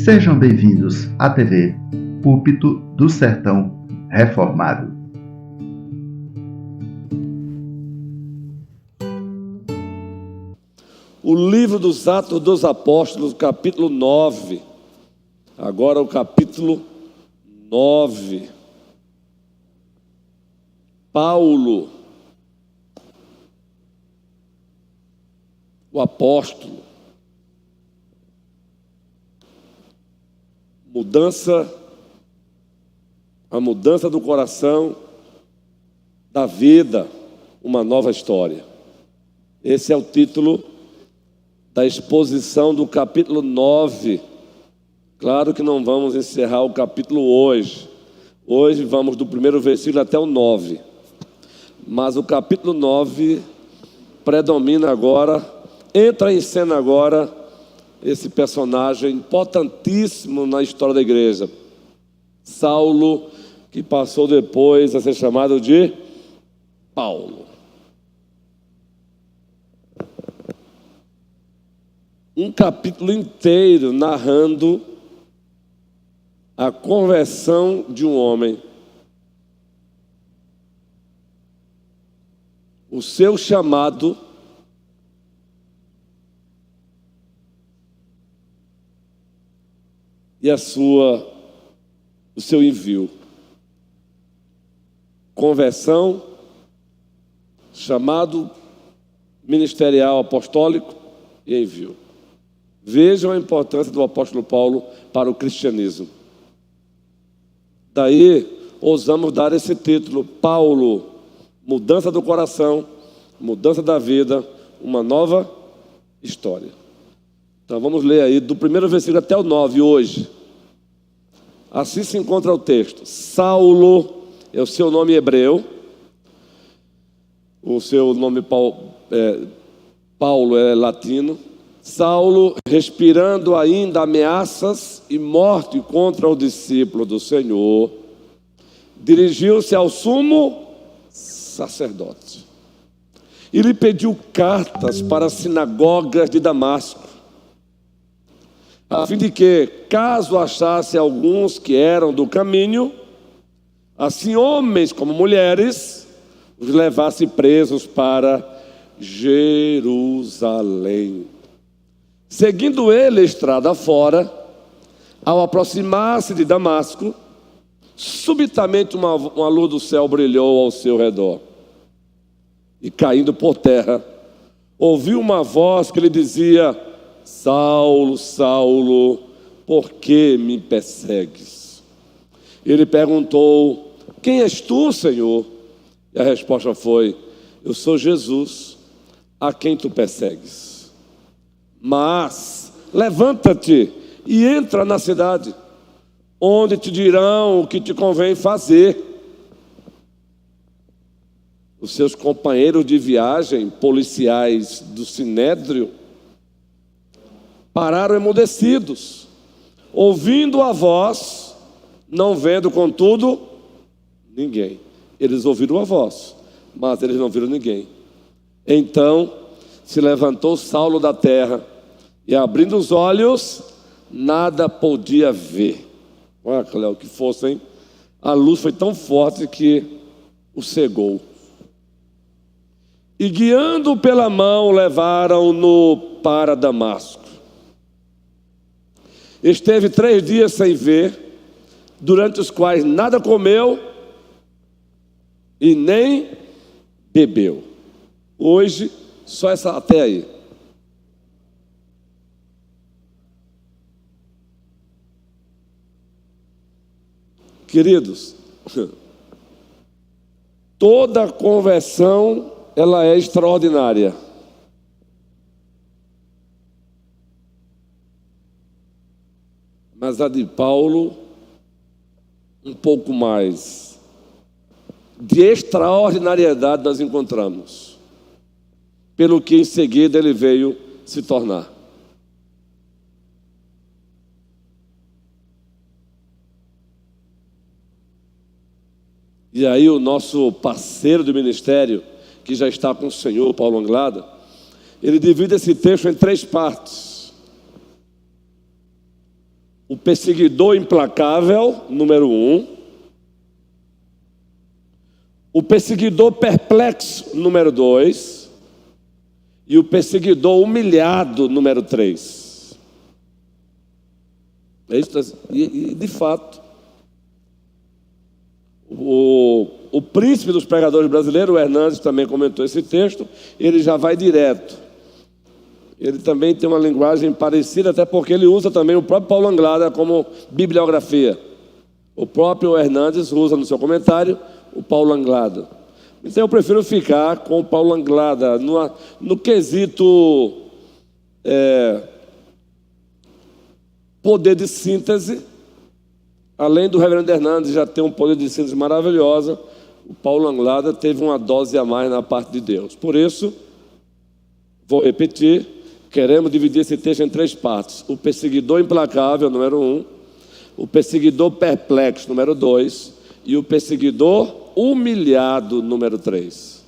Sejam bem-vindos à TV Púlpito do Sertão Reformado. O livro dos Atos dos Apóstolos, capítulo 9. Agora o capítulo 9. Paulo, o apóstolo. A mudança do coração, da vida, uma nova história. Esse é o título da exposição do capítulo 9. Claro que não vamos encerrar o capítulo hoje. Hoje vamos do primeiro versículo até o 9. Mas o capítulo 9 predomina agora, entra em cena agora, esse personagem importantíssimo na história da igreja. Saulo, que passou depois a ser chamado de Paulo. Um capítulo inteiro narrando a conversão de um homem, o seu chamado, e o seu envio. Conversão, chamado ministerial apostólico e envio. Vejam a importância do apóstolo Paulo para o cristianismo. Daí, ousamos dar esse título, Paulo, mudança do coração, mudança da vida, uma nova história. Então vamos ler aí do primeiro versículo até o 9 hoje. Assim se encontra o texto. Saulo é o seu nome hebreu. O seu nome Paulo é latino. Saulo, respirando ainda ameaças e morte contra o discípulo do Senhor, dirigiu-se ao sumo sacerdote e lhe pediu cartas para as sinagogas de Damasco, a fim de que, caso achasse alguns que eram do caminho, assim homens como mulheres, os levasse presos para Jerusalém. Seguindo ele a estrada fora, ao aproximar-se de Damasco, subitamente uma luz do céu brilhou ao seu redor. E caindo por terra, ouviu uma voz que lhe dizia: Saulo, Saulo, por que me persegues? Ele perguntou: quem és tu, Senhor? E a resposta foi: eu sou Jesus, a quem tu persegues. Mas levanta-te e entra na cidade, onde te dirão o que te convém fazer. Os seus companheiros de viagem, policiais do Sinédrio, pararam emudecidos, ouvindo a voz, não vendo, contudo, ninguém. Eles ouviram a voz, mas eles não viram ninguém. Então se levantou Saulo da terra, e abrindo os olhos, nada podia ver. Olha, Cléo, que força, hein? A luz foi tão forte que o cegou. E guiando pela mão, levaram-no para Damasco. Esteve 3 dias sem ver, durante os quais nada comeu e nem bebeu. Hoje, só essa até aí. Queridos, toda conversão, ela é extraordinária. Mas a de Paulo, um pouco mais de extraordinariedade nós encontramos, pelo que em seguida ele veio se tornar. E aí o nosso parceiro do ministério, que já está com o Senhor, Paulo Anglada, ele divide esse texto em 3 partes. o perseguidor implacável, número 1. O perseguidor perplexo, número 2. E o perseguidor humilhado, número 3. É isso, e de fato, o príncipe dos pregadores brasileiros, o Hernandes, também comentou esse texto. Ele já vai direto. Ele também tem uma linguagem parecida, até porque ele usa também o próprio Paulo Anglada como bibliografia. O próprio Hernandes usa no seu comentário o Paulo Anglada. Então eu prefiro ficar com o Paulo Anglada no quesito poder de síntese. Além do reverendo Hernandes já ter um poder de síntese maravilhosa, o Paulo Anglada teve uma dose a mais na parte de Deus. Por isso, vou repetir, queremos dividir esse texto em 3 partes. O perseguidor implacável, número 1. O perseguidor perplexo, número 2. E o perseguidor humilhado, número 3.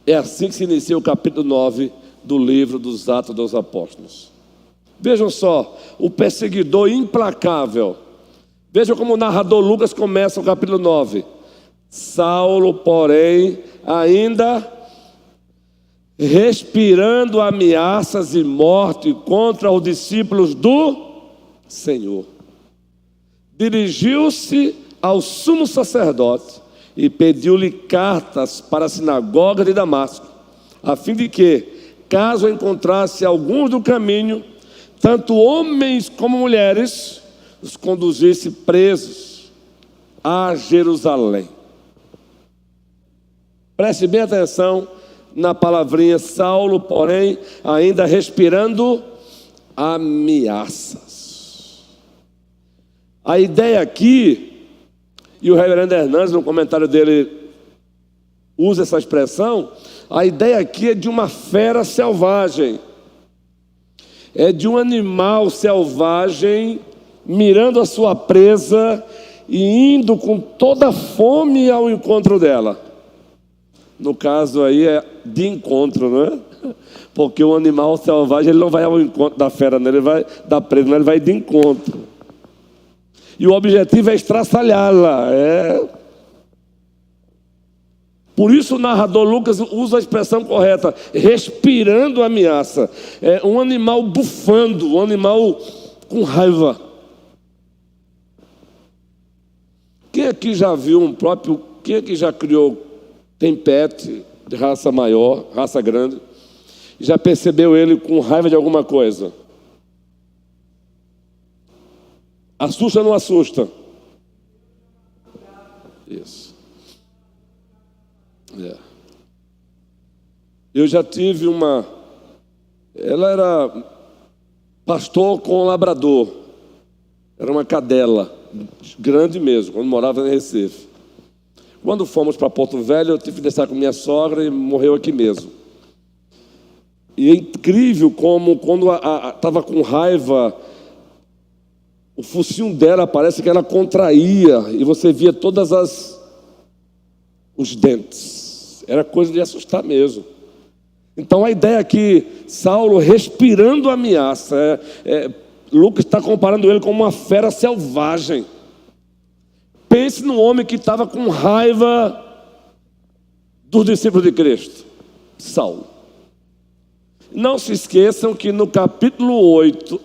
É assim que se inicia o capítulo 9 do livro dos Atos dos Apóstolos. Vejam só, o perseguidor implacável. Vejam como o narrador Lucas começa o capítulo 9. Saulo, porém, ainda respirando ameaças e morte contra os discípulos do Senhor, dirigiu-se ao sumo sacerdote e pediu-lhe cartas para a sinagoga de Damasco, a fim de que, caso encontrasse alguns do caminho, tanto homens como mulheres, os conduzisse presos a Jerusalém. Preste bem atenção na palavrinha Saulo, porém, ainda respirando ameaças. A ideia aqui, e o reverendo Hernandes, no comentário dele, usa essa expressão, a ideia aqui é de uma fera selvagem. É de um animal selvagem mirando a sua presa e indo com toda a fome ao encontro dela. No caso aí é de encontro, não é? Porque o animal selvagem ele não vai ao encontro da fera, né? Ele vai da presa, ele vai de encontro. E o objetivo é estraçalhá-la. Por isso o narrador Lucas usa a expressão correta, respirando ameaça. É um animal bufando, um animal com raiva. Quem aqui já viu quem aqui já criou tem pet de raça maior, raça grande, e já percebeu ele com raiva de alguma coisa? Assusta ou não assusta? Isso. Eu já tive ela era pastor com labrador, era uma cadela, grande mesmo, quando morava em Recife. Quando fomos para Porto Velho, eu tive que descer com minha sogra e morreu aqui mesmo. E é incrível como, quando estava com raiva, o focinho dela parece que ela contraía e você via os dentes. Era coisa de assustar mesmo. Então a ideia aqui, Saulo respirando ameaça, Lucas está comparando ele com uma fera selvagem. Pense num homem que estava com raiva dos discípulos de Cristo, Saulo. Não se esqueçam que no capítulo 8,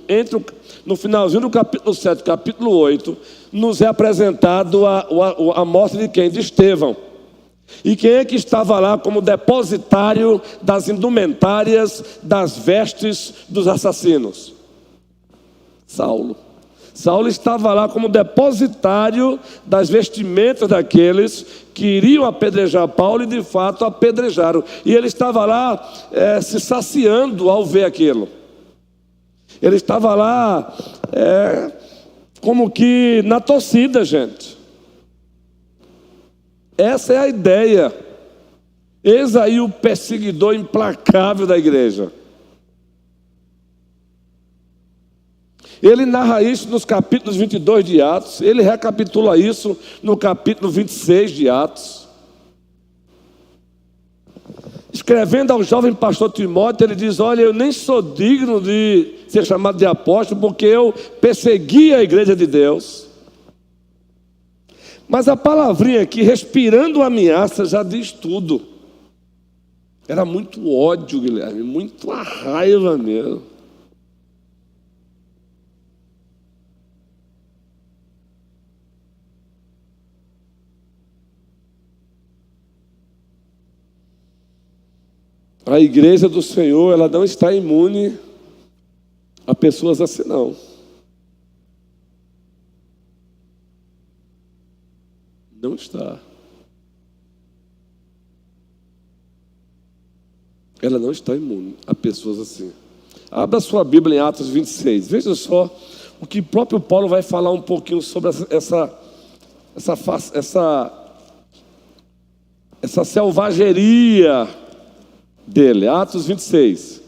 no finalzinho do capítulo 7, capítulo 8, nos é apresentado a morte de quem? De Estevão. E quem é que estava lá como depositário das indumentárias, das vestes dos assassinos? Saulo. Saulo estava lá como depositário das vestimentas daqueles que iriam apedrejar Paulo e de fato apedrejaram. E ele estava lá se saciando ao ver aquilo. Ele estava lá como que na torcida, gente. Essa é a ideia. Eis aí o perseguidor implacável da igreja. Ele narra isso nos capítulos 22 de Atos. Ele recapitula isso no capítulo 26 de Atos. Escrevendo ao jovem pastor Timóteo, ele diz: olha, eu nem sou digno de ser chamado de apóstolo porque eu persegui a igreja de Deus. Mas a palavrinha aqui, respirando ameaça, já diz tudo. Era muito ódio, Guilherme, muito a raiva mesmo. A igreja do Senhor, ela não está imune a pessoas assim, não. Não está. Ela não está imune a pessoas assim. Abra sua Bíblia em Atos 26. Veja só o que o próprio Paulo vai falar um pouquinho sobre essa selvageria dele. Atos 26.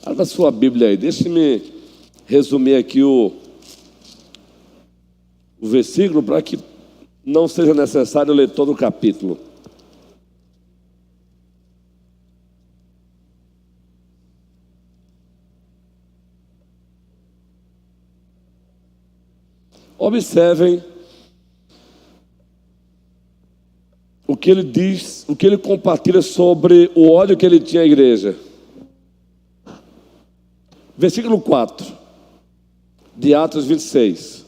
Abra sua Bíblia aí. Deixe-me resumir aqui o versículo para que não seja necessário ler todo o capítulo. Observem o que ele diz, o que ele compartilha sobre o ódio que ele tinha à igreja. Versículo 4 de Atos 26.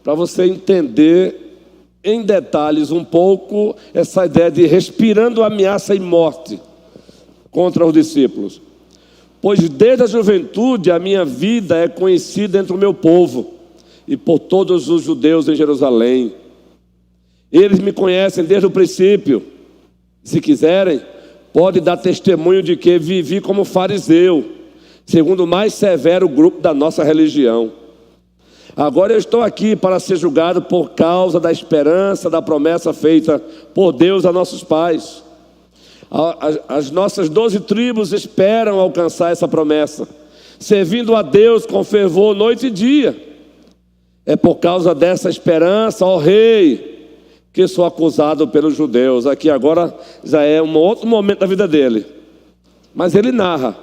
Para você entender em detalhes um pouco essa ideia de respirando ameaça e morte contra os discípulos. Pois desde a juventude a minha vida é conhecida entre o meu povo e por todos os judeus em Jerusalém. Eles me conhecem desde o princípio. Se quiserem, pode dar testemunho de que vivi como fariseu, segundo o mais severo grupo da nossa religião. Agora eu estou aqui para ser julgado por causa da esperança da promessa feita por Deus a nossos pais. As nossas 12 tribos esperam alcançar essa promessa, servindo a Deus com fervor noite e dia. É por causa dessa esperança, ó rei, que sou acusado pelos judeus. Aqui agora já é um outro momento da vida dele. Mas ele narra,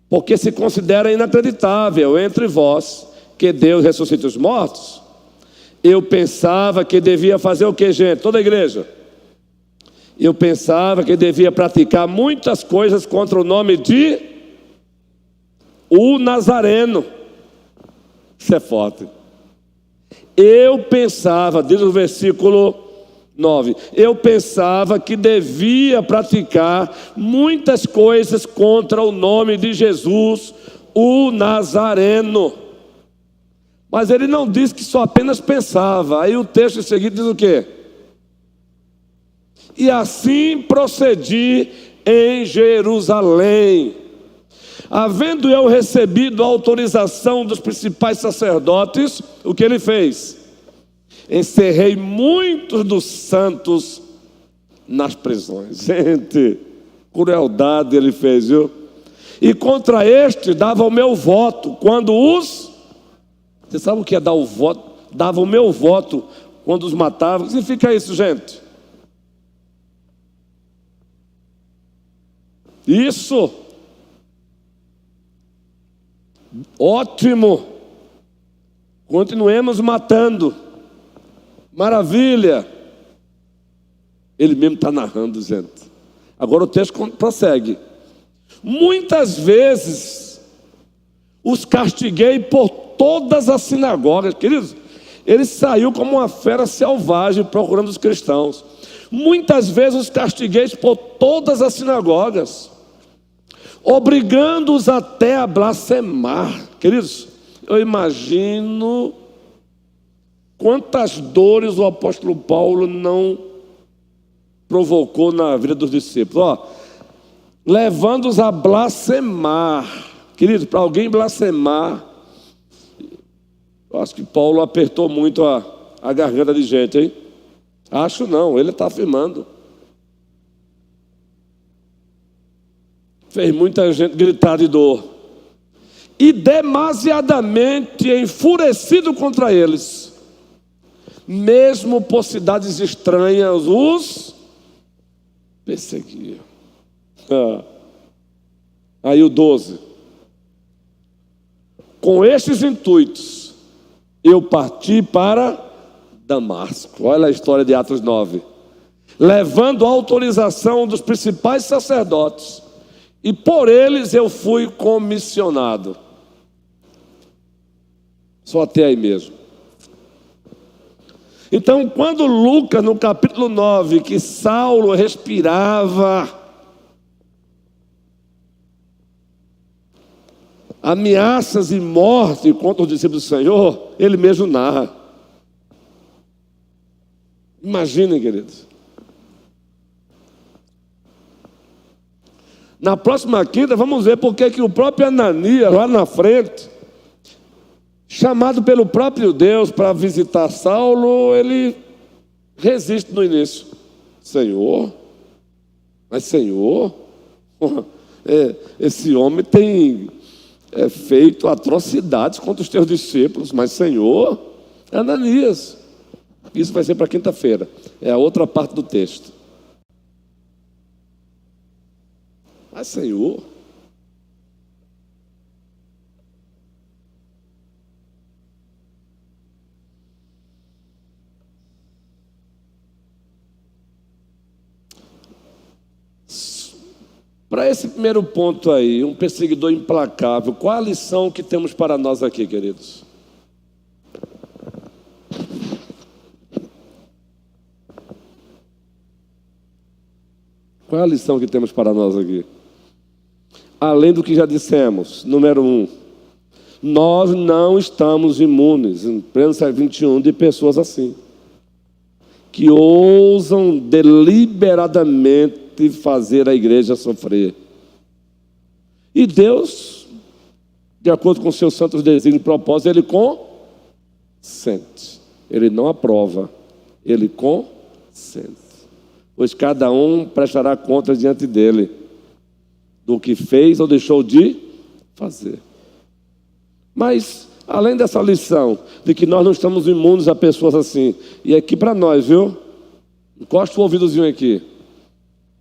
porque se considera inacreditável entre vós que Deus ressuscite os mortos. Eu pensava que devia fazer o que, gente? Toda a igreja. Eu pensava que devia praticar muitas coisas contra o nome de o Nazareno. Isso é forte. Eu pensava, diz o versículo 9, eu pensava que devia praticar muitas coisas contra o nome de Jesus, o Nazareno. Mas ele não diz que só apenas pensava. Aí o texto em seguida diz o quê? E assim procedi em Jerusalém. Havendo eu recebido a autorização dos principais sacerdotes, o que ele fez? Encerrei muitos dos santos nas prisões. Gente, crueldade ele fez, viu? E contra este dava o meu voto quando os... Você sabe o que é dar o voto? Dava o meu voto quando os matava. O que significa isso, gente? Isso. Ótimo. Continuemos matando. Maravilha. Ele mesmo está narrando, gente. Agora o texto prossegue. Muitas vezes os castiguei por todas as sinagogas. Queridos, ele saiu como uma fera selvagem procurando os cristãos. Muitas vezes os castiguei por todas as sinagogas, obrigando-os até a blasfemar. Queridos, eu imagino quantas dores o apóstolo Paulo não provocou na vida dos discípulos. Levando-os a blasfemar. Queridos, para alguém blasfemar, eu acho que Paulo apertou muito a garganta de gente, hein? Acho não, ele está afirmando. Fez muita gente gritar de dor. E demasiadamente enfurecido contra eles, mesmo por cidades estranhas, os perseguiam. Aí o 12. Com estes intuitos, eu parti para Damasco. Olha a história de Atos 9. Levando a autorização dos principais sacerdotes. E por eles eu fui comissionado. Só até aí mesmo. Então, quando Lucas, no capítulo 9, que Saulo respirava ameaças e morte contra os discípulos do Senhor, ele mesmo narra. Imaginem, queridos. Na próxima quinta, vamos ver porque que o próprio Ananias, lá na frente, chamado pelo próprio Deus para visitar Saulo, ele resiste no início. Senhor, mas Senhor, esse homem tem feito atrocidades contra os teus discípulos, mas Senhor, Ananias. Isso vai ser para quinta-feira, é a outra parte do texto. Mas Senhor, para esse primeiro ponto aí, um perseguidor implacável, qual a lição que temos para nós aqui, queridos? Qual é a lição que temos para nós aqui? Além do que já dissemos, número 1, nós não estamos imunes, em pleno século XXI, de pessoas assim, que ousam deliberadamente fazer a igreja sofrer. E Deus, de acordo com seus santos desígnios e propósitos, Ele consente. Ele não aprova, Ele consente. Pois cada um prestará contas diante dEle do que fez ou deixou de fazer. Mas, além dessa lição de que nós não estamos imunes a pessoas assim, e aqui para nós, viu? Encosta o ouvidozinho aqui.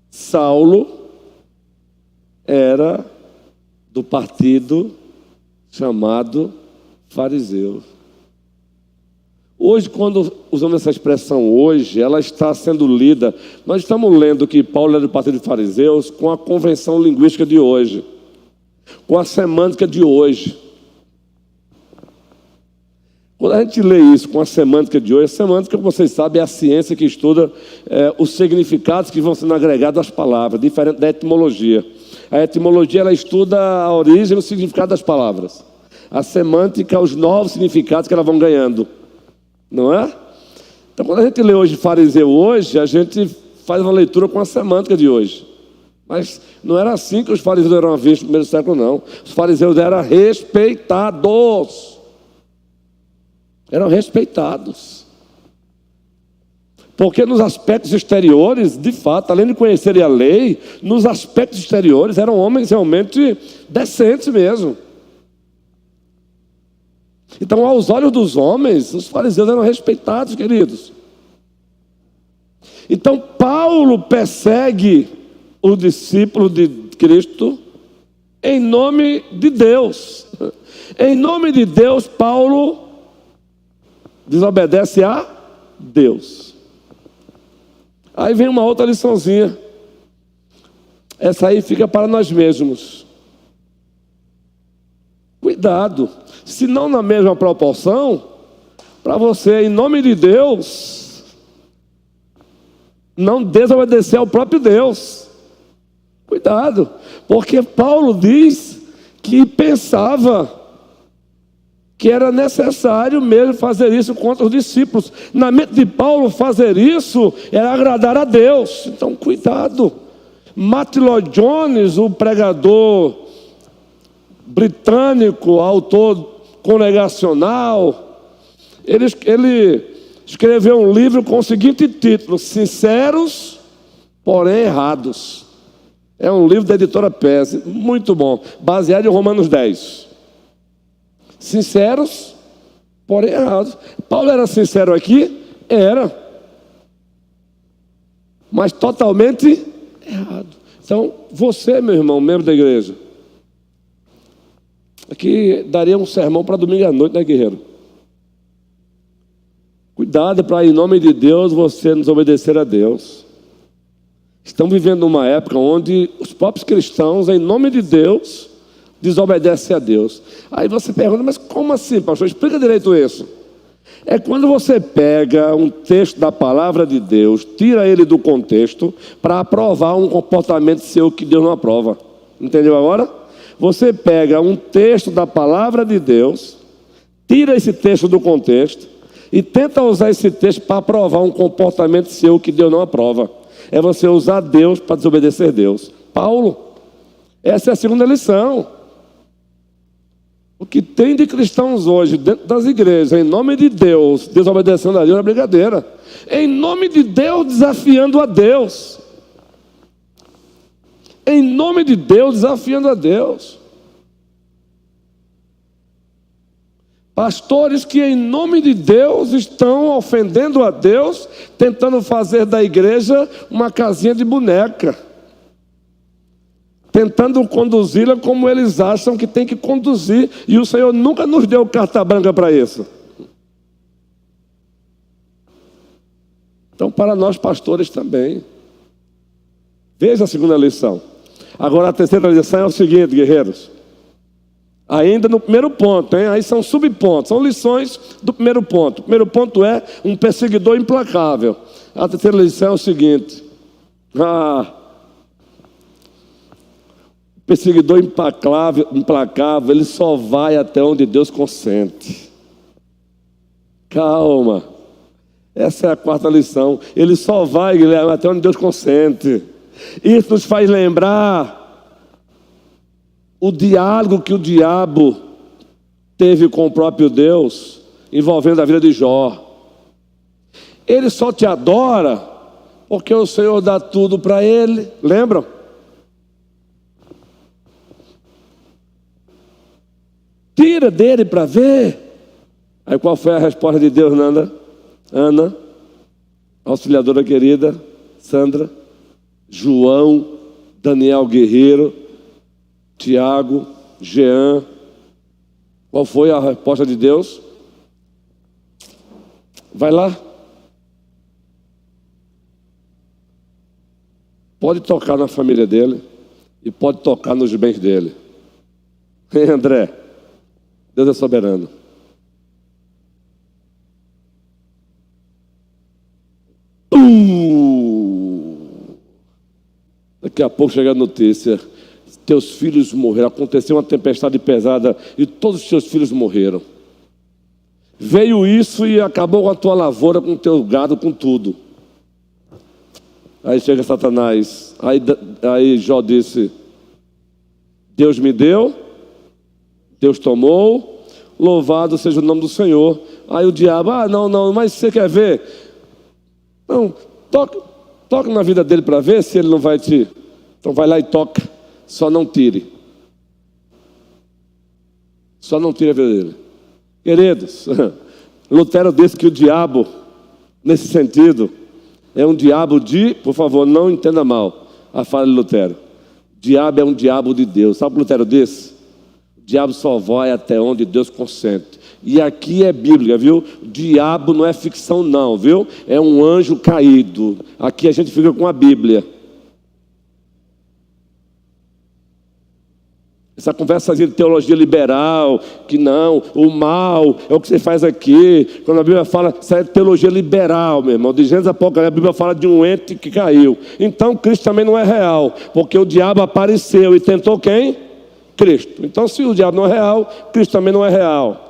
Saulo era do partido chamado fariseu. Hoje, quando usamos essa expressão hoje, ela está sendo lida. Nós estamos lendo que Paulo era do partido de fariseus com a convenção linguística de hoje, com a semântica de hoje. Quando a gente lê isso com a semântica de hoje, a semântica, como vocês sabem, é a ciência que estuda os significados que vão sendo agregados às palavras, diferente da etimologia. A etimologia, ela estuda a origem e o significado das palavras. A semântica, os novos significados que elas vão ganhando. Não é? Então, quando a gente lê hoje fariseu hoje, a gente faz uma leitura com a semântica de hoje. Mas não era assim que os fariseus eram vistos no primeiro século, não. Os fariseus eram respeitados. Eram respeitados. Porque nos aspectos exteriores, de fato, além de conhecerem a lei, nos aspectos exteriores eram homens realmente decentes mesmo. Então, aos olhos dos homens, os fariseus eram respeitados, queridos. Então, Paulo persegue os discípulos de Cristo em nome de Deus. Em nome de Deus, Paulo desobedece a Deus. Aí vem uma outra liçãozinha. Essa aí fica para nós mesmos. Cuidado. Se não na mesma proporção, para você, em nome de Deus, não desobedecer ao próprio Deus. Cuidado, porque Paulo diz que pensava que era necessário mesmo fazer isso contra os discípulos. Na mente de Paulo, fazer isso era agradar a Deus. Então, cuidado. Martin Lloyd Jones, o pregador britânico, autor congregacional, ele escreveu um livro com o seguinte título: Sinceros, porém errados. É um livro da editora PES, muito bom, baseado em Romanos 10. Sinceros, porém errados. Paulo era sincero aqui? Era. Mas totalmente errado. Então, você, meu irmão, membro da igreja, Aqui daria um sermão para domingo à noite, né, guerreiro? Cuidado para, em nome de Deus, você desobedecer a Deus. Estamos vivendo uma época onde os próprios cristãos, em nome de Deus, desobedecem a Deus. Aí você pergunta, mas como assim, pastor? Explica direito isso. É quando você pega um texto da palavra de Deus, tira ele do contexto, para aprovar um comportamento seu que Deus não aprova. Entendeu agora? Você pega um texto da palavra de Deus, tira esse texto do contexto, e tenta usar esse texto para aprovar um comportamento seu que Deus não aprova. É você usar Deus para desobedecer a Deus. Paulo, essa é a segunda lição. O que tem de cristãos hoje dentro das igrejas, em nome de Deus, desobedecendo a Deus, é brincadeira. Em nome de Deus, desafiando a Deus. Em nome de Deus, desafiando a Deus. Pastores que em nome de Deus estão ofendendo a Deus, tentando fazer da igreja uma casinha de boneca, tentando conduzi-la como eles acham que tem que conduzir, e o Senhor nunca nos deu carta branca para isso. Então, para nós pastores também. Veja a segunda lição. Agora a terceira lição é o seguinte, guerreiros. Ainda no primeiro ponto, hein? Aí são subpontos, são lições do primeiro ponto. O primeiro ponto é um perseguidor implacável. A terceira lição é o seguinte: o perseguidor implacável, ele só vai até onde Deus consente. Calma, essa é a quarta lição. Ele só vai, Guilherme, até onde Deus consente. Isso nos faz lembrar o diálogo que o diabo teve com o próprio Deus, envolvendo a vida de Jó. Ele só te adora porque o Senhor dá tudo para ele. Lembram? Tira dele para ver. Aí qual foi a resposta de Deus, Nanda? Ana, auxiliadora querida, Sandra, João, Daniel Guerreiro, Tiago, Jean. Qual foi a resposta de Deus? Vai lá. Pode tocar na família dele e pode tocar nos bens dele. Hein, André? Deus é soberano. Daqui a pouco chega a notícia: teus filhos morreram. Aconteceu uma tempestade pesada e todos os teus filhos morreram. Veio isso e acabou com a tua lavoura, com o teu gado, com tudo. Aí chega Satanás. Aí Jó disse: Deus me deu, Deus tomou, louvado seja o nome do Senhor. Aí o diabo: não, mas você quer ver? Não, toca na vida dele para ver se ele não vai te... Então vai lá e toca, só não tire. Só não tire a vida dele. Queridos, Lutero disse que o diabo, nesse sentido, é um diabo de... Por favor, não entenda mal a fala de Lutero. Diabo é um diabo de Deus. Sabe o que Lutero disse? O diabo só vai até onde Deus consente. E aqui é bíblica, viu? O diabo não é ficção não, viu? É um anjo caído. Aqui a gente fica com a Bíblia. Essa conversa de teologia liberal, que não, o mal é o que você faz aqui. Quando a Bíblia fala, isso é teologia liberal, meu irmão. De Gênesis Apocalipse, a Bíblia fala de um ente que caiu. Então Cristo também não é real, porque o diabo apareceu e tentou quem? Cristo. Então se o diabo não é real, Cristo também não é real.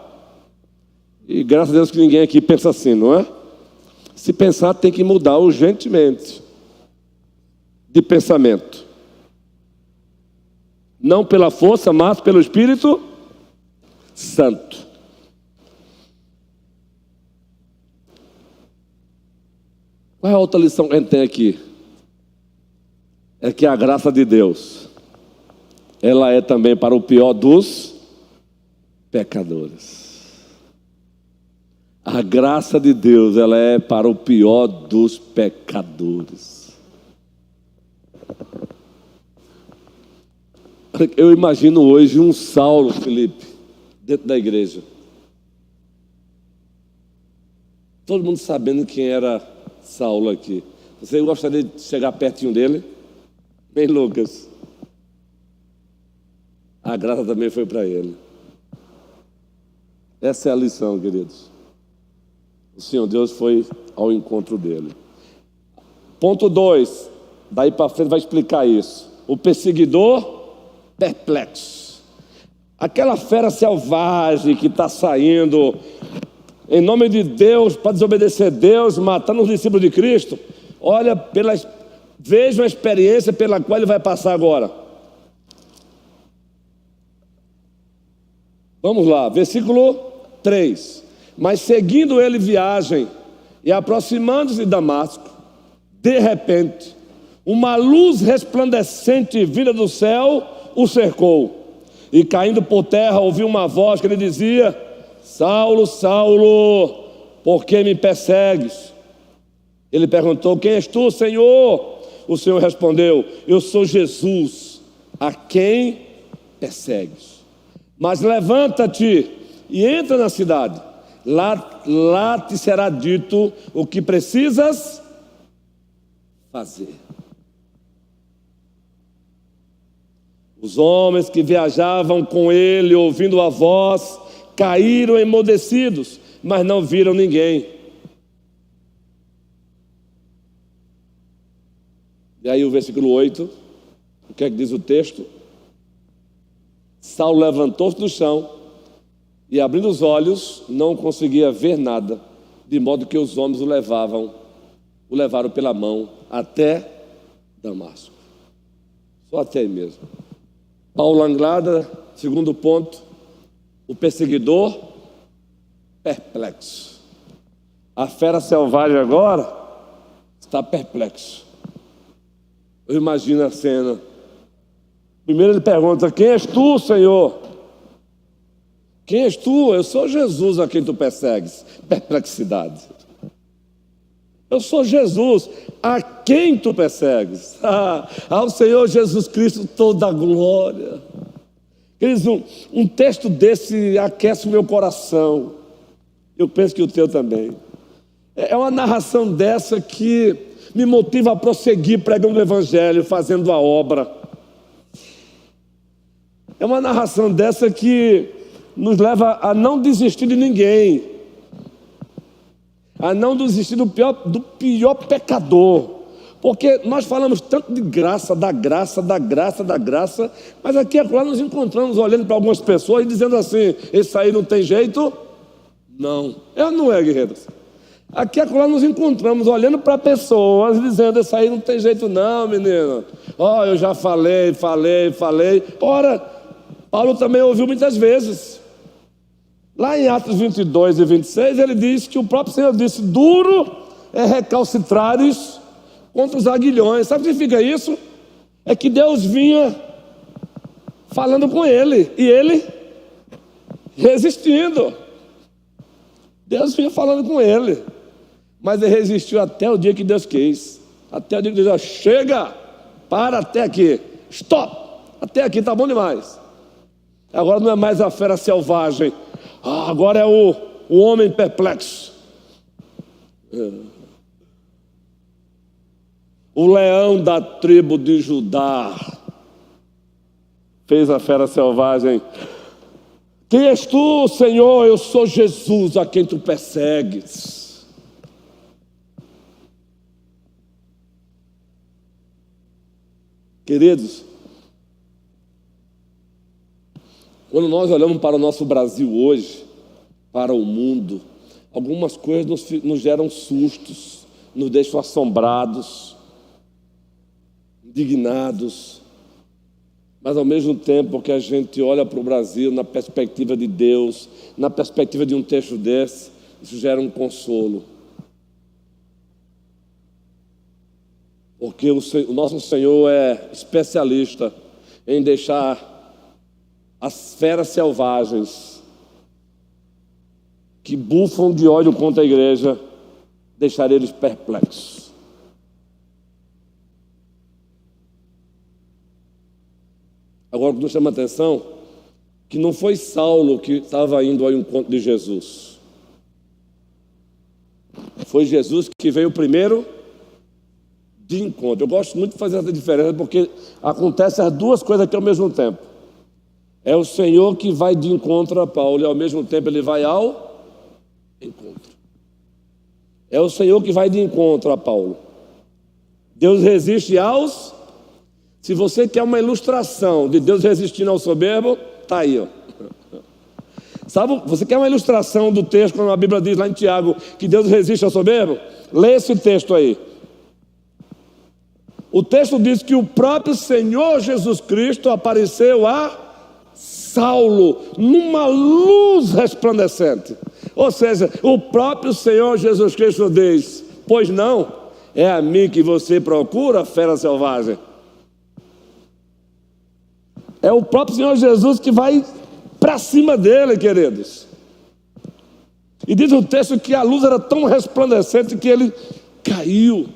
E graças a Deus que ninguém aqui pensa assim, não é? Se pensar, tem que mudar urgentemente de pensamento. Não pela força, mas pelo Espírito Santo. Qual é a outra lição que a gente tem aqui? É que a graça de Deus, ela é também para o pior dos pecadores. A graça de Deus, ela é para o pior dos pecadores. Eu imagino hoje um Saulo, Felipe, dentro da igreja. Todo mundo sabendo quem era Saulo aqui. Você gostaria de chegar pertinho dele? Bem, Lucas. A graça também foi para ele. Essa é a lição, queridos. O Senhor Deus foi ao encontro dele. Ponto 2. Daí para frente vai explicar isso. O perseguidor perplexo. Aquela fera selvagem que está saindo em nome de Deus, para desobedecer a Deus, matando os discípulos de Cristo. Olha, veja a experiência pela qual ele vai passar agora. Vamos lá, versículo 3. Mas seguindo ele viagem e aproximando-se de Damasco, de repente, uma luz resplandecente vinda do céu o cercou. E caindo por terra, ouviu uma voz que lhe dizia: Saulo, Saulo, por que me persegues? Ele perguntou: quem és tu, Senhor? O Senhor respondeu: eu sou Jesus, a quem persegues. Mas levanta-te e entra na cidade. Lá te será dito o que precisas fazer. Os homens que viajavam com ele, ouvindo a voz, caíram emudecidos, mas não viram ninguém. E aí o versículo 8, o que é que diz o texto? Saulo levantou-se do chão e, abrindo os olhos, não conseguia ver nada, de modo que os homens o levaram pela mão até Damasco. Só até aí mesmo. Paulo Anglada, segundo ponto, o perseguidor perplexo. A fera selvagem agora está perplexo. Eu imagino a cena. Primeiro ele pergunta: quem és tu, Senhor? Quem és tu? Eu sou Jesus a quem tu persegues. Perplexidade. Eu sou Jesus a quem tu persegues. Ao Senhor Jesus Cristo toda a glória. Queridos, um texto desse aquece o meu coração. Eu penso que o teu também. É uma narração dessa que me motiva a prosseguir pregando o Evangelho, fazendo a obra. É uma narração dessa que nos leva a não desistir de ninguém, a não desistir do pior pecador. Porque nós falamos tanto de graça, da graça, da graça, da graça, mas aqui e acolá nos encontramos olhando para algumas pessoas e dizendo assim: esse aí não tem jeito? Não. Não é, guerreiros? Aqui e acolá nos encontramos olhando para pessoas e dizendo: esse aí não tem jeito não, menino. Eu já falei. Ora, Paulo também ouviu muitas vezes. Lá em Atos 22 e 26, ele diz que o próprio Senhor disse: duro é recalcitrares contra os aguilhões. Sabe o que significa isso? É que Deus vinha falando com ele e ele resistindo. Deus vinha falando com ele, mas ele resistiu até o dia que Deus quis. Até o dia que Deus disse: chega, para até aqui, stop, até aqui está bom demais. Agora não é mais a fera selvagem, agora é o homem perplexo. O leão da tribo de Judá fez a fera selvagem: quem és tu, Senhor? Eu sou Jesus a quem tu persegues. Queridos, quando nós olhamos para o nosso Brasil hoje, para o mundo, algumas coisas nos geram sustos, nos deixam assombrados, indignados, mas ao mesmo tempo que a gente olha para o Brasil na perspectiva de Deus, na perspectiva de um texto desse, isso gera um consolo. Porque o nosso Senhor é especialista em deixar as feras selvagens que bufam de ódio contra a igreja, deixar eles perplexos. Agora, o que nos chama a atenção, que não foi Saulo que estava indo ao encontro de Jesus. Foi Jesus que veio primeiro de encontro. Eu gosto muito de fazer essa diferença porque acontecem as duas coisas aqui ao mesmo tempo. É o Senhor que vai de encontro a Paulo e ao mesmo tempo ele vai ao encontro. É o Senhor que vai de encontro a Paulo. Deus resiste aos... Se você quer uma ilustração de Deus resistindo ao soberbo, está aí, ó. Sabe, você quer uma ilustração do texto, quando a Bíblia diz lá em Tiago que Deus resiste ao soberbo? Lê esse texto aí. O texto diz que o próprio Senhor Jesus Cristo apareceu a Saulo numa luz resplandecente. Ou seja, o próprio Senhor Jesus Cristo diz: pois não, é a mim que você procura, fera selvagem. É o próprio Senhor Jesus que vai para cima dele, queridos. E diz o texto que a luz era tão resplandecente que ele caiu.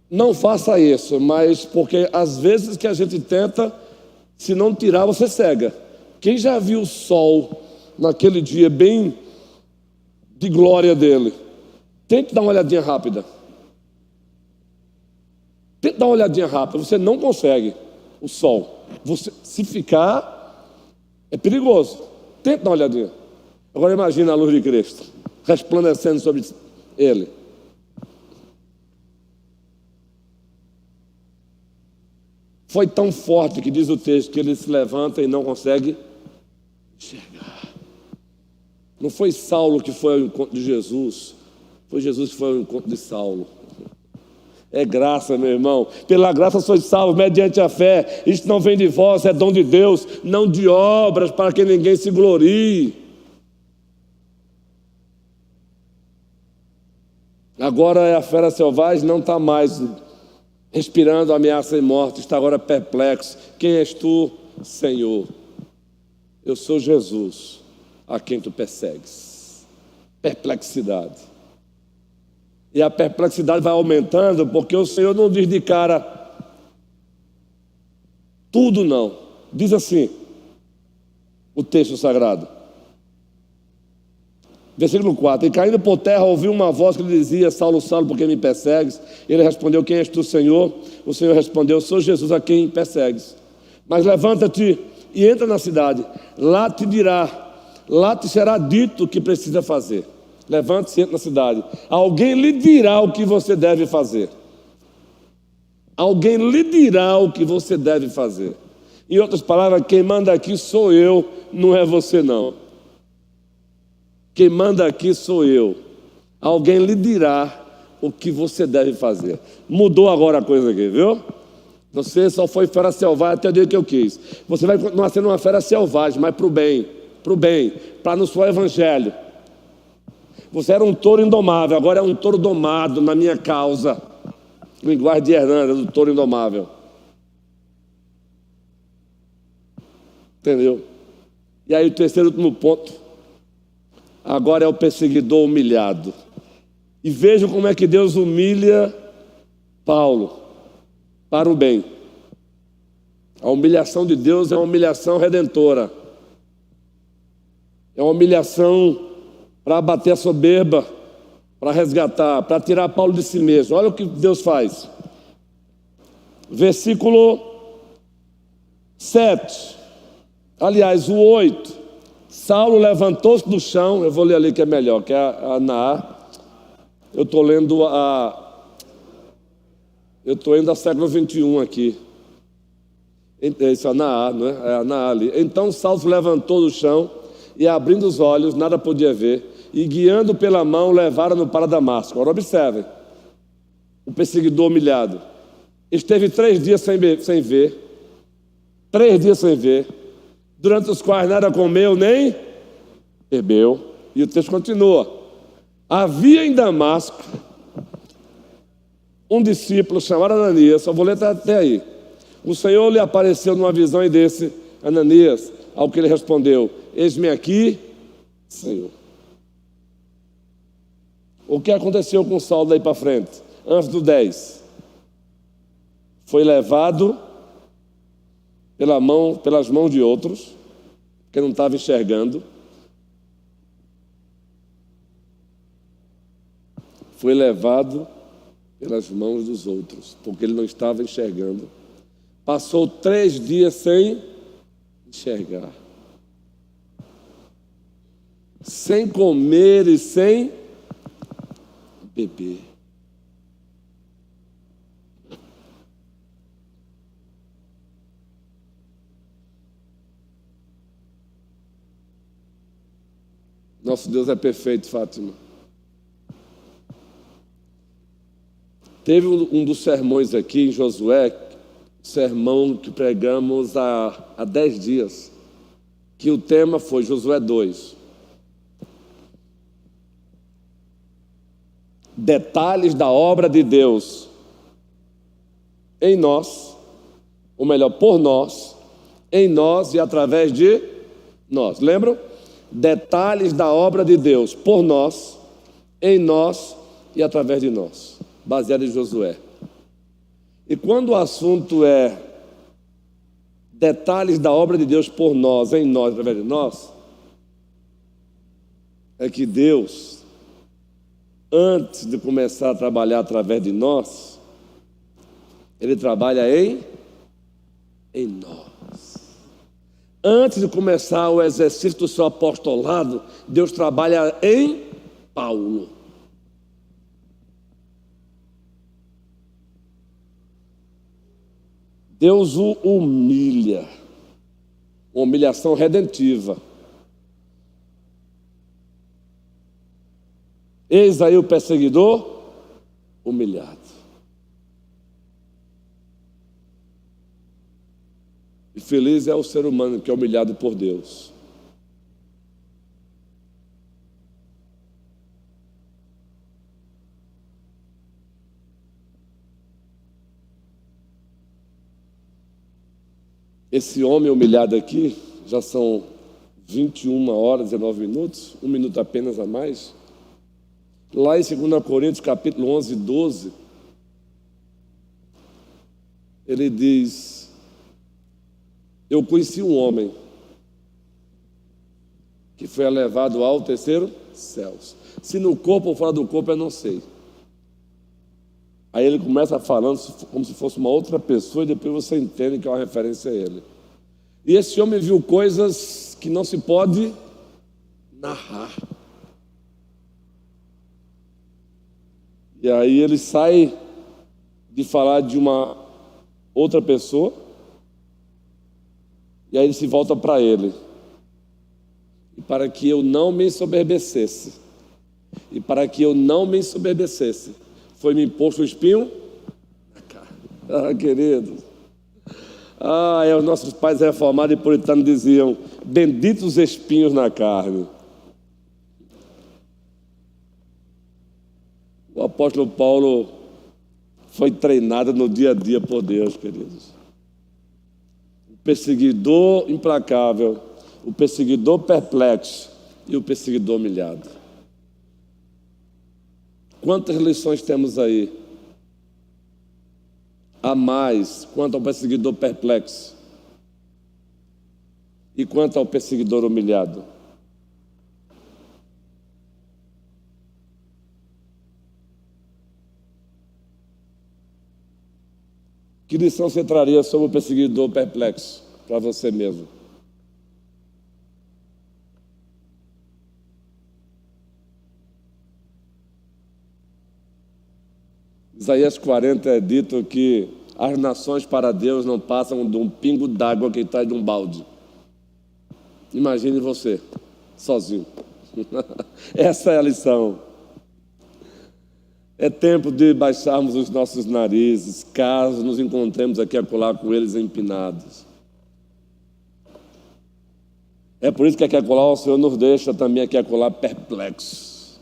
Não faça isso, mas porque às vezes que a gente tenta, se não tirar, você cega. Quem já viu o sol naquele dia bem de glória dele? Tente dar uma olhadinha rápida. Tente dar uma olhadinha rápida, você não consegue o sol. Você, se ficar, é perigoso. Tente dar uma olhadinha. Agora imagina a luz de Cristo resplandecendo sobre ele. Foi tão forte que diz o texto que ele se levanta e não consegue enxergar. Não foi Saulo que foi ao encontro de Jesus, foi Jesus que foi ao encontro de Saulo. É graça, meu irmão. Pela graça sois salvos mediante a fé. Isto não vem de vós, é dom de Deus, não de obras, para que ninguém se glorie. Agora a fera selvagem não está mais respirando ameaça e morte, está agora perplexo. Quem és tu, Senhor? Eu sou Jesus, a quem tu persegues. Perplexidade. E a perplexidade vai aumentando, porque o Senhor não diz de cara tudo, não. Diz assim, o texto sagrado. Versículo 4. E caindo por terra, ouviu uma voz que lhe dizia: Saulo, Saulo, por que me persegues? Ele respondeu: quem és tu, Senhor? O Senhor respondeu: sou Jesus a quem persegues. Mas levanta-te e entra na cidade. Lá te será dito o que precisa fazer. Levante-se e entre na cidade. Alguém lhe dirá o que você deve fazer. Alguém lhe dirá o que você deve fazer. Em outras palavras, quem manda aqui sou eu, não é você não. Quem manda aqui sou eu. Alguém lhe dirá o que você deve fazer. Mudou agora a coisa aqui, viu? Você só foi fera selvagem até o dia que eu quis. Você vai continuar sendo uma fera selvagem, mas para o bem, para no seu evangelho. Você era um touro indomável, agora é um touro domado na minha causa. Linguagem de Hernandes, do touro indomável. Entendeu? E aí o terceiro e último ponto. Agora é o perseguidor humilhado. E vejam como é que Deus humilha Paulo para o bem. A humilhação de Deus é uma humilhação redentora. É uma humilhação para abater a soberba, para resgatar, para tirar Paulo de si mesmo. Olha o que Deus faz. Versículo 7. Aliás, o 8. Saulo levantou-se do chão. Eu vou ler ali que é melhor, que é a Naá. Eu estou lendo Eu estou indo ao século 21 aqui. Isso é a Naá, não é? É a Naá ali. Então Saulo se levantou do chão e, abrindo os olhos, nada podia ver. E guiando pela mão, levaram-no para Damasco. Agora observem. O perseguidor humilhado. Esteve 3 dias sem ver. 3 dias sem ver. Durante os quais nada comeu nem bebeu. E o texto continua. Havia em Damasco um discípulo chamado Ananias. Só vou ler até aí. O Senhor lhe apareceu numa visão e disse: Ananias. Ao que ele respondeu: eis-me aqui, Senhor. O que aconteceu com Saulo daí para frente? Antes do 10. Foi levado pelas mãos de outros, que não estava enxergando. Foi levado pelas mãos dos outros, porque ele não estava enxergando. Passou 3 dias sem enxergar, sem comer e sem beber. Nosso Deus é perfeito, Fátima. Teve um dos sermões aqui em Josué, sermão que pregamos há 10 dias, que o tema foi Josué 2. Detalhes da obra de Deus em nós, ou melhor, por nós, em nós e através de nós. Lembram? Detalhes da obra de Deus por nós, em nós e através de nós, baseado em Josué. E quando o assunto é detalhes da obra de Deus por nós, em nós, através de nós, é que Deus, antes de começar a trabalhar através de nós, Ele trabalha em nós. Antes de começar o exercício do seu apostolado, Deus trabalha em Paulo. Deus o humilha, uma humilhação redentiva. Eis aí o perseguidor humilhado. E feliz é o ser humano que é humilhado por Deus. Esse homem humilhado aqui, já são 21 horas e 19 minutos, 1 minuto apenas a mais. Lá em 2 Coríntios, capítulo 11, 12, ele diz: eu conheci um homem que foi elevado ao terceiro céu. Se no corpo ou fora do corpo, eu não sei. Aí ele começa falando como se fosse uma outra pessoa, e depois você entende que é uma referência a ele. E esse homem viu coisas que não se pode narrar. E aí ele sai de falar de uma outra pessoa, e aí ele se volta para ele. E para que eu não me ensoberbecesse, foi-me imposto o espinho na carne. Ah, querido. Os nossos pais reformados e puritanos diziam: benditos os espinhos na carne. O apóstolo Paulo foi treinado no dia a dia por Deus, queridos. O perseguidor implacável, o perseguidor perplexo e o perseguidor humilhado. Quantas lições temos aí? A mais quanto ao perseguidor perplexo e quanto ao perseguidor humilhado. Que lição você traria sobre o perseguidor perplexo para você mesmo? Isaías 40 é dito que as nações para Deus não passam de um pingo d'água que está de um balde. Imagine você, sozinho. Essa é a lição. É tempo de baixarmos os nossos narizes, caso nos encontremos aqui a colar com eles empinados. É por isso que aqui a colar o Senhor nos deixa também aqui a colar perplexos,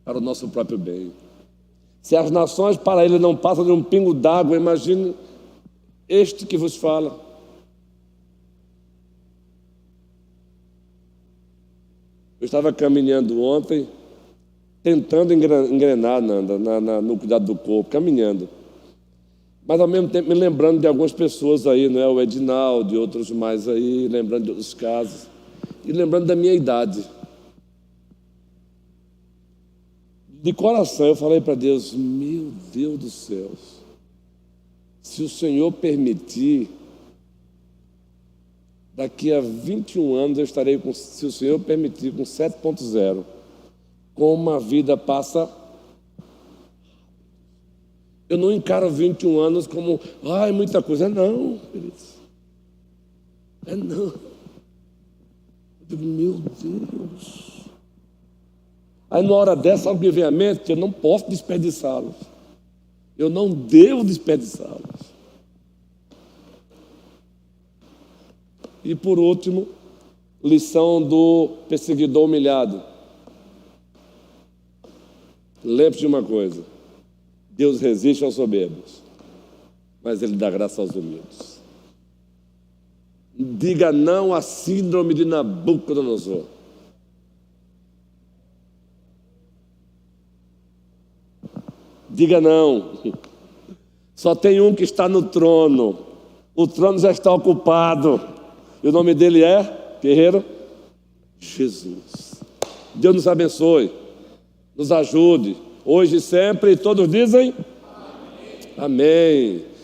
para o nosso próprio bem. Se as nações para Ele não passam de um pingo d'água, imagine este que vos fala. Eu estava caminhando ontem, tentando engrenar no cuidado do corpo, caminhando. Mas ao mesmo tempo me lembrando de algumas pessoas aí, não é? O Edinaldo e outros mais aí, lembrando de outros casos. E lembrando da minha idade. De coração eu falei para Deus, meu Deus do céu, se o Senhor permitir, daqui a 21 anos eu estarei, se o Senhor permitir, com 7.0, como a vida passa. Eu não encaro 21 anos como, muita coisa. Não, queridos. Não. Eu digo, meu Deus. Aí, na hora dessa, algo me vem à mente, eu não posso desperdiçá-los. Eu não devo desperdiçá-los. E, por último, lição do perseguidor humilhado. Lembre-se de uma coisa. Deus resiste aos soberbos, mas Ele dá graça aos humildes. Diga não à síndrome de Nabucodonosor. Diga não. Só tem um que está no trono. O trono já está ocupado. E o nome dele é, guerreiro? Jesus. Deus nos abençoe. Nos ajude. Hoje e sempre. E todos dizem? Amém. Amém.